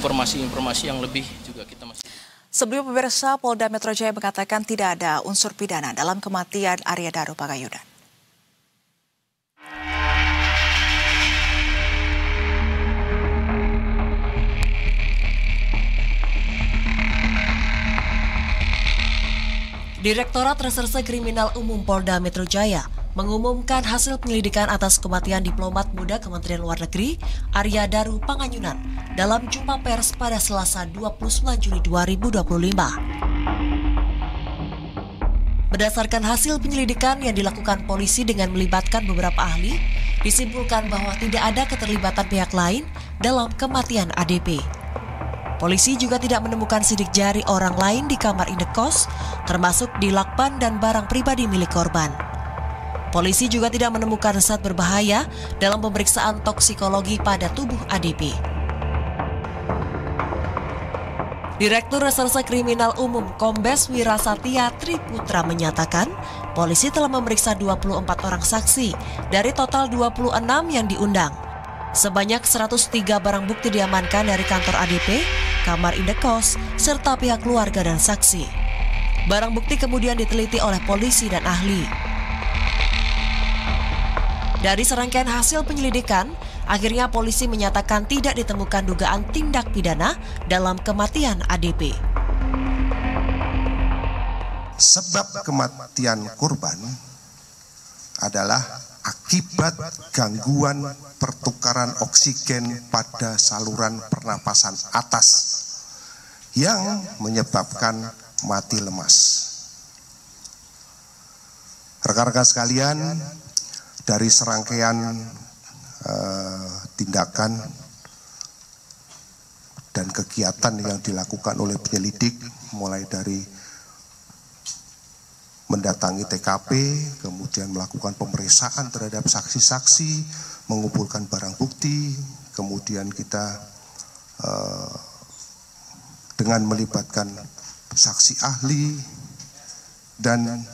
informasi-informasi yang lebih juga kita masih. Sebelum pemirsa, Polda Metro Jaya mengatakan tidak ada unsur pidana dalam kematian Arya Daru Pagayunan. Direktorat Reserse Kriminal Umum Polda Metro Jaya mengumumkan hasil penyelidikan atas kematian diplomat muda Kementerian Luar Negeri Arya Daru Pagayunan dalam jumpa pers pada Selasa 29 Juli 2025. Berdasarkan hasil penyelidikan yang dilakukan polisi dengan melibatkan beberapa ahli, disimpulkan bahwa tidak ada keterlibatan pihak lain dalam kematian ADP. Polisi juga tidak menemukan sidik jari orang lain di kamar indekos, termasuk di lakban dan barang pribadi milik korban. Polisi juga tidak menemukan zat berbahaya dalam pemeriksaan toksikologi pada tubuh ADP. Direktur Reserse Kriminal Umum Kombes Wirasatya Triputra menyatakan, polisi telah memeriksa 24 orang saksi dari total 26 yang diundang. Sebanyak 103 barang bukti diamankan dari kantor ADP, kamar indekos, serta pihak keluarga dan saksi. Barang bukti kemudian diteliti oleh polisi dan ahli. Dari serangkaian hasil penyelidikan, akhirnya polisi menyatakan tidak ditemukan dugaan tindak pidana dalam kematian ADP. Sebab kematian korban adalah akibat gangguan pertukaran oksigen pada saluran pernapasan atas yang menyebabkan mati lemas. Rekan-rekan sekalian, dari serangkaian tindakan dan kegiatan yang dilakukan oleh penyelidik, mulai dari mendatangi TKP, kemudian melakukan pemeriksaan terhadap saksi-saksi, mengumpulkan barang bukti, kemudian kita dengan melibatkan saksi ahli dan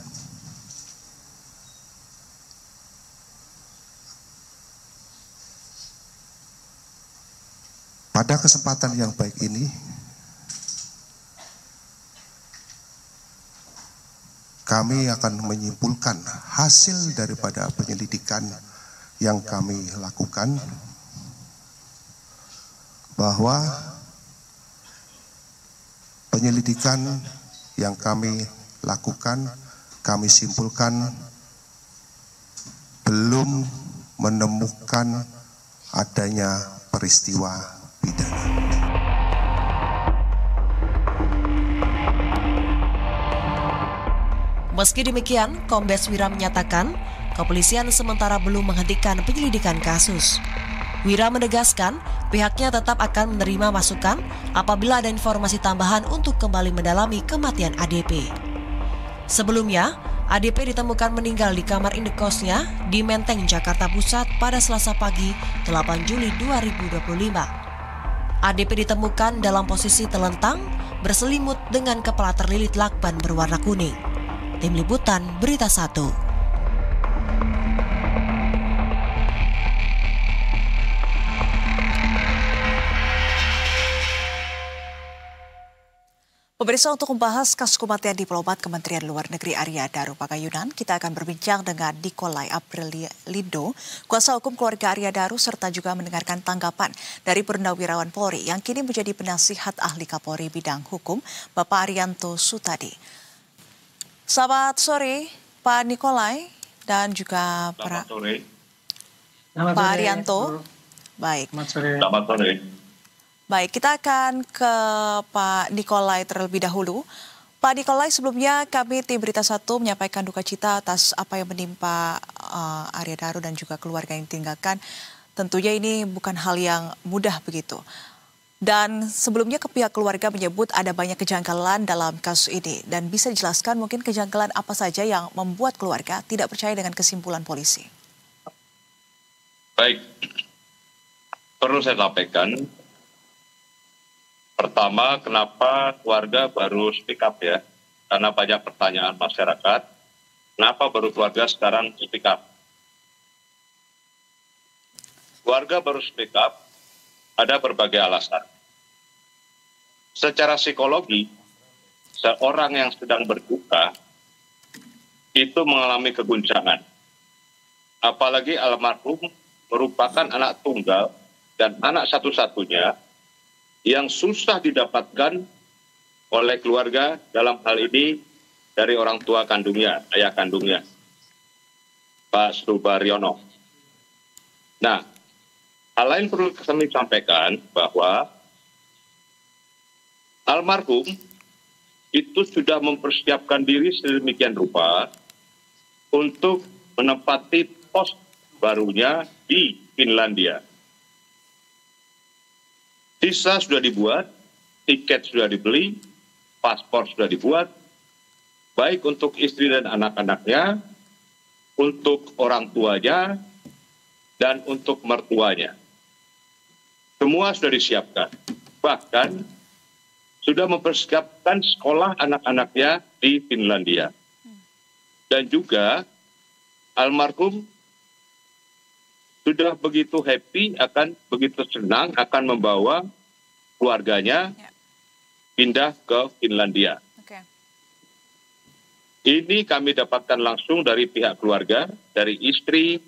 pada kesempatan yang baik ini, kami akan menyimpulkan hasil daripada penyelidikan yang kami lakukan bahwa penyelidikan yang kami lakukan, kami simpulkan belum menemukan adanya peristiwa pidana. Meski demikian, Kombes Wira menyatakan kepolisian sementara belum menghentikan penyelidikan kasus. Wira menegaskan pihaknya tetap akan menerima masukan apabila ada informasi tambahan untuk kembali mendalami kematian ADP. Sebelumnya, ADP ditemukan meninggal di kamar indekosnya di Menteng, Jakarta Pusat pada Selasa pagi 8 Juli 2025. ADP ditemukan dalam posisi telentang, berselimut dengan kepala terlilit lakban berwarna kuning. Tim Liputan Berita 1. Pemirsa, untuk membahas kasus kematian diplomat Kementerian Luar Negeri Arya Daru Pagayunan, kita akan berbincang dengan Nikolai Aprilindo, kuasa hukum keluarga Arya Daru, serta juga mendengarkan tanggapan dari Purnawirawan Polri yang kini menjadi penasihat ahli Kapolri bidang hukum, Bapak Arianto Sutadi. Selamat sore, Pak Nikolai dan juga Pak Arianto. Baik. Selamat sore. Baik, kita akan ke Pak Nikolai terlebih dahulu. Pak Nikolai, sebelumnya kami tim Berita 1 menyampaikan duka cita atas apa yang menimpa Arya Daru dan juga keluarga yang ditinggalkan. Tentunya ini bukan hal yang mudah begitu. Dan sebelumnya pihak keluarga menyebut ada banyak kejanggalan dalam kasus ini. Dan bisa dijelaskan mungkin kejanggalan apa saja yang membuat keluarga tidak percaya dengan kesimpulan polisi? Baik, perlu saya sampaikan. Pertama, kenapa keluarga baru speak up ya? Karena banyak pertanyaan masyarakat. Kenapa baru keluarga sekarang speak up? Keluarga baru speak up, ada berbagai alasan. secara psikologi seorang yang sedang berduka itu mengalami keguncangan. Apalagi almarhum merupakan anak tunggal dan anak satu-satunya yang susah didapatkan oleh keluarga, dalam hal ini dari orang tua kandungnya, ayah kandungnya, Pak Subaryono. Nah, hal lain perlu kami sampaikan bahwa almarhum itu sudah mempersiapkan diri sedemikian rupa untuk menempati pos barunya di Finlandia. Visa sudah dibuat, tiket sudah dibeli, paspor sudah dibuat, baik untuk istri dan anak-anaknya, untuk orang tuanya, dan untuk mertuanya. Semua sudah disiapkan. Bahkan sudah mempersiapkan sekolah anak-anaknya di Finlandia. Dan juga almarhum sudah begitu happy, begitu senang akan membawa keluarganya pindah ke Finlandia. Okay. Ini kami dapatkan langsung dari pihak keluarga, dari istri,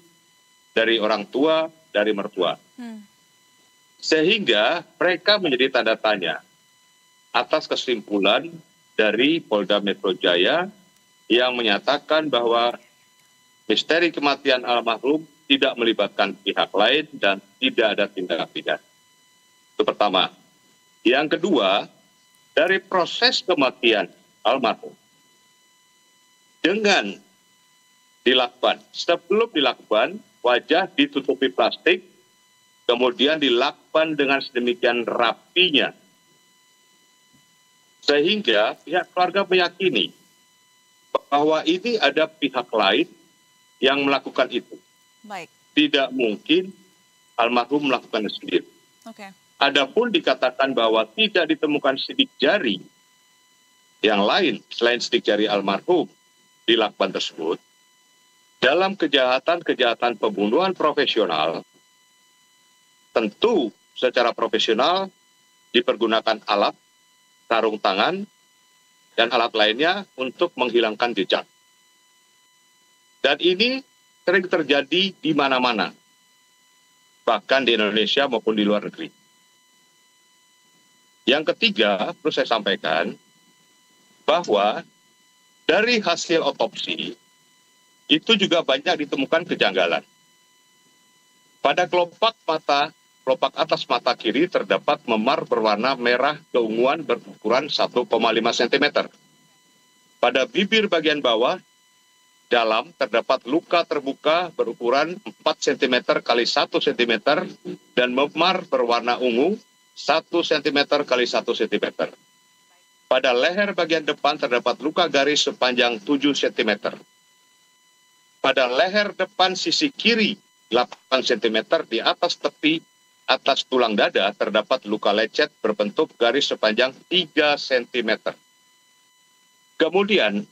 dari orang tua, dari mertua. Sehingga mereka menjadi tanda tanya atas kesimpulan dari Polda Metro Jaya yang menyatakan bahwa misteri kematian almarhum tidak melibatkan pihak lain dan tidak ada tindak pidana. Itu pertama. Yang kedua, dari proses kematian almarhum dengan dilakukan, sebelum dilakukan, wajah ditutupi plastik, kemudian dilakukan dengan sedemikian rapinya, sehingga pihak keluarga meyakini bahwa ini ada pihak lain yang melakukan itu. Baik. Tidak mungkin almarhum melakukannya sendiri. Okay. Adapun dikatakan bahwa tidak ditemukan sidik jari yang lain selain sidik jari almarhum dilakukan tersebut, dalam kejahatan pembunuhan profesional, tentu secara profesional dipergunakan alat, sarung tangan, dan alat lainnya untuk menghilangkan jejak. Dan ini sering terjadi di mana-mana, bahkan di Indonesia maupun di luar negeri. Yang ketiga, perlu saya sampaikan bahwa dari hasil otopsi itu juga banyak ditemukan kejanggalan. Pada kelopak atas mata kiri terdapat memar berwarna merah keunguan berukuran 1,5 cm. Pada bibir bagian bawah dalam terdapat luka terbuka berukuran 4 cm kali 1 cm dan memar berwarna ungu 1 cm kali 1 cm. Pada leher bagian depan terdapat luka garis sepanjang 7 cm. Pada leher depan sisi kiri 8 cm di atas tepi atas tulang dada terdapat luka lecet berbentuk garis sepanjang 3 cm. Kemudian,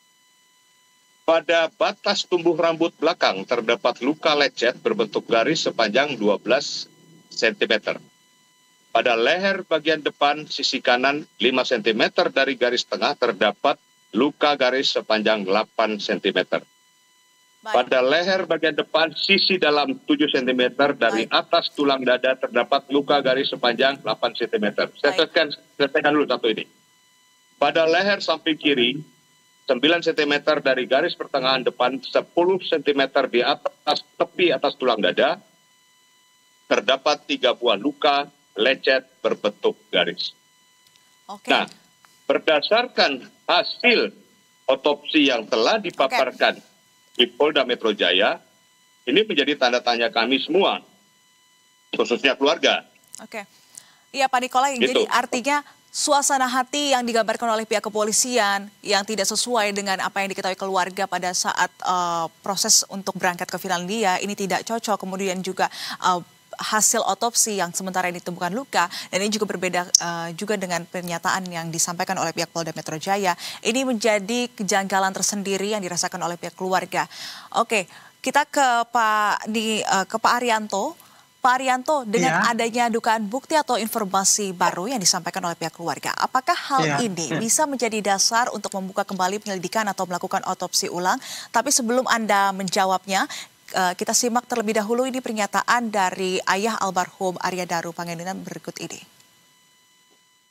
pada batas tumbuh rambut belakang terdapat luka lecet berbentuk garis sepanjang 12 cm. Pada leher bagian depan sisi kanan 5 cm dari garis tengah terdapat luka garis sepanjang 8 cm. Pada leher bagian depan sisi dalam 7 cm dari atas tulang dada terdapat luka garis sepanjang 8 cm. Saya selesaikan dulu satu ini. Pada leher samping kiri 9 cm dari garis pertengahan depan 10 cm di atas tepi atas tulang dada terdapat 3 buah luka lecet berbentuk garis. Okay. Nah, berdasarkan hasil otopsi yang telah dipaparkan di Polda Metro Jaya, ini menjadi tanda tanya kami semua, khususnya keluarga. Oke. Iya Pak Nikolai, gitu. Jadi artinya suasana hati yang digambarkan oleh pihak kepolisian yang tidak sesuai dengan apa yang diketahui keluarga pada saat proses untuk berangkat ke Finlandia ini tidak cocok, kemudian juga hasil otopsi yang sementara ini ditemukan luka, dan ini juga berbeda juga dengan pernyataan yang disampaikan oleh pihak Polda Metro Jaya. Ini menjadi kejanggalan tersendiri yang dirasakan oleh pihak keluarga. Oke, kita ke Pak Arianto. Pak Arianto, dengan adanya dugaan bukti atau informasi baru yang disampaikan oleh pihak keluarga, apakah hal ini bisa menjadi dasar untuk membuka kembali penyelidikan atau melakukan otopsi ulang? Tapi sebelum Anda menjawabnya, kita simak terlebih dahulu ini pernyataan dari ayah almarhum Arya Daru Panganinan berikut ini.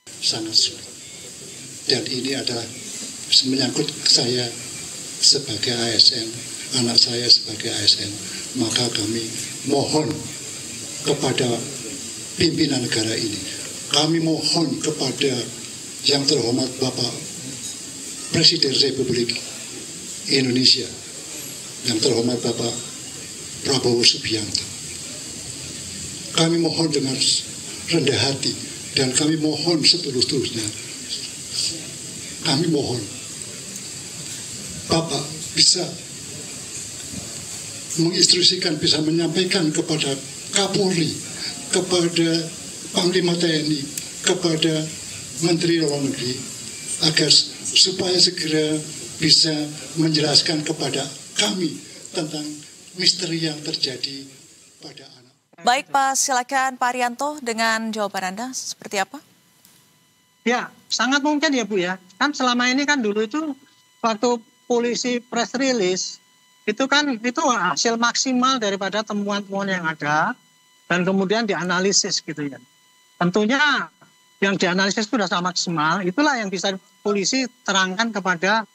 Sangat sulit. Dan ini adalah menyangkut saya sebagai ASN, anak saya sebagai ASN. Maka kami mohon kepada pimpinan negara ini. Kami mohon kepada yang terhormat Bapak Presiden Republik Indonesia, yang terhormat Bapak Prabowo Subianto. Kami mohon dengan rendah hati dan kami mohon setulus-tulusnya. Kami mohon Bapak bisa menginstruksikan, bisa menyampaikan kepada Kapolri, kepada Panglima TNI, kepada Menteri Luar Negeri, agar supaya segera bisa menjelaskan kepada kami tentang misteri yang terjadi pada anak. Baik Pak, silakan Pak Arianto dengan jawaban Anda seperti apa? Ya, sangat mungkin ya Bu ya. Kan selama ini kan dulu itu waktu polisi press release, itu hasil maksimal daripada temuan-temuan yang ada dan kemudian dianalisis gitu ya. Tentunya yang dianalisis itu sudah sangat maksimal, itulah yang bisa polisi terangkan kepada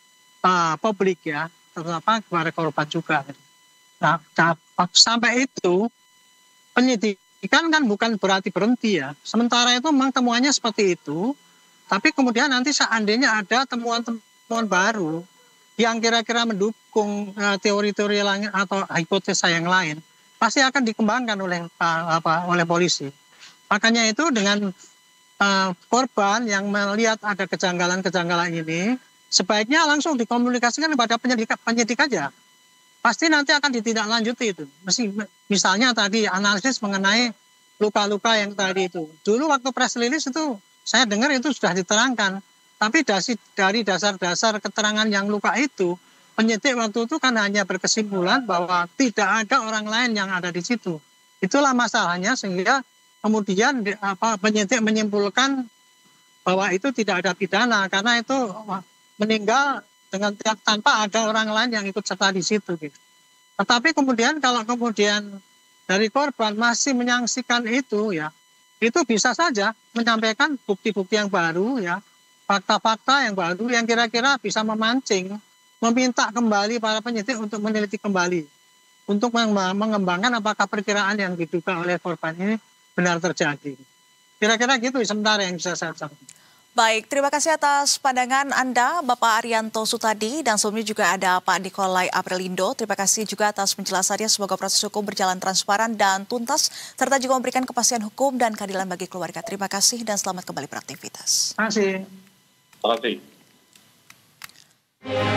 publik ya, terutama kepada korban juga. Nah, sampai itu penyidikan kan bukan berarti berhenti ya. Sementara itu memang temuannya seperti itu, tapi kemudian nanti seandainya ada temuan-temuan baru yang kira-kira mendukung teori-teori lain atau hipotesa yang lain, pasti akan dikembangkan oleh polisi. Makanya itu dengan korban yang melihat ada kejanggalan-kejanggalan ini, sebaiknya langsung dikomunikasikan kepada penyidik aja. Pasti nanti akan ditindaklanjuti itu. Misalnya tadi analisis mengenai luka-luka yang tadi itu. Dulu waktu press release itu saya dengar itu sudah diterangkan. Tapi dari dasar-dasar keterangan yang luka itu, penyidik waktu itu kan hanya berkesimpulan bahwa tidak ada orang lain yang ada di situ. Itulah masalahnya sehingga kemudian penyidik menyimpulkan bahwa itu tidak ada pidana karena itu meninggal dengan tanpa ada orang lain yang ikut serta di situ. Gitu. Tetapi kemudian kalau dari korban masih menyaksikan itu ya, itu bisa saja menyampaikan bukti-bukti yang baru ya, fakta-fakta yang baru yang kira-kira bisa memancing, meminta kembali para penyidik untuk meneliti kembali, untuk mengembangkan apakah perkiraan yang diduga oleh korban ini benar terjadi. Kira-kira gitu sementara yang bisa saya sampaikan. Baik, terima kasih atas pandangan Anda, Bapak Arianto Sutadi, dan sebelumnya juga ada Pak Nikolai Aprilindo. Terima kasih juga atas penjelasannya, semoga proses hukum berjalan transparan dan tuntas, serta juga memberikan kepastian hukum dan keadilan bagi keluarga. Terima kasih dan selamat kembali beraktivitas. Terima kasih. Terima kasih.